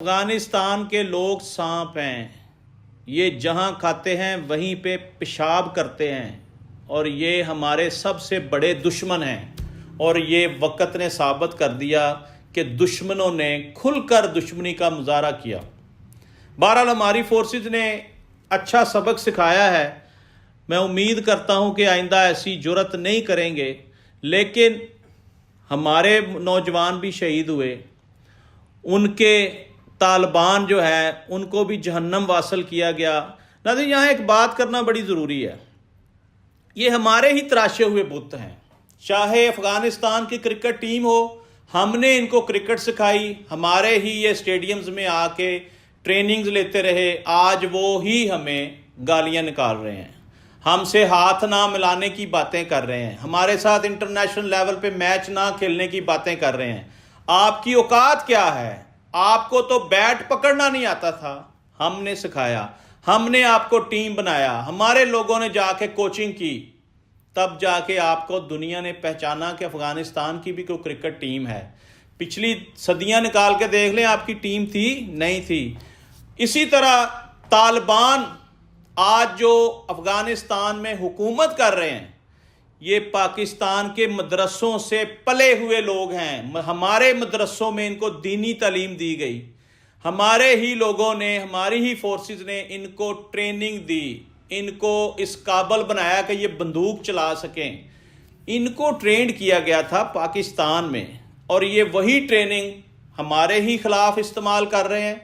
افغانستان کے لوگ سانپ ہیں، یہ جہاں کھاتے ہیں وہیں پہ پیشاب کرتے ہیں اور یہ ہمارے سب سے بڑے دشمن ہیں، اور یہ وقت نے ثابت کر دیا کہ دشمنوں نے کھل کر دشمنی کا مظاہرہ کیا۔ بہرحال ہماری فورسز نے اچھا سبق سکھایا ہے، میں امید کرتا ہوں کہ آئندہ ایسی جرات نہیں کریں گے، لیکن ہمارے نوجوان بھی شہید ہوئے، ان کے طالبان جو ہے ان کو بھی جہنم واصل کیا گیا۔ ناظرین، یہاں ایک بات کرنا بڑی ضروری ہے، یہ ہمارے ہی تراشے ہوئے بت ہیں۔ چاہے افغانستان کی کرکٹ ٹیم ہو، ہم نے ان کو کرکٹ سکھائی، ہمارے ہی یہ اسٹیڈیمز میں آ کے ٹریننگز لیتے رہے، آج وہ ہی ہمیں گالیاں نکال رہے ہیں، ہم سے ہاتھ نہ ملانے کی باتیں کر رہے ہیں، ہمارے ساتھ انٹرنیشنل لیول پہ میچ نہ کھیلنے کی باتیں کر رہے ہیں۔ آپ کی اوقات کیا ہے؟ آپ کو تو بیٹ پکڑنا نہیں آتا تھا، ہم نے سکھایا، ہم نے آپ کو ٹیم بنایا، ہمارے لوگوں نے جا کے کوچنگ کی، تب جا کے آپ کو دنیا نے پہچانا کہ افغانستان کی بھی کوئی کرکٹ ٹیم ہے۔ پچھلی صدیاں نکال کے دیکھ لیں، آپ کی ٹیم تھی نہیں تھی۔ اسی طرح طالبان آج جو افغانستان میں حکومت کر رہے ہیں، یہ پاکستان کے مدرسوں سے پلے ہوئے لوگ ہیں، ہمارے مدرسوں میں ان کو دینی تعلیم دی گئی، ہمارے ہی لوگوں نے، ہماری ہی فورسز نے ان کو ٹریننگ دی، ان کو اس قابل بنایا کہ یہ بندوق چلا سکیں۔ ان کو ٹرینڈ کیا گیا تھا پاکستان میں، اور یہ وہی ٹریننگ ہمارے ہی خلاف استعمال کر رہے ہیں۔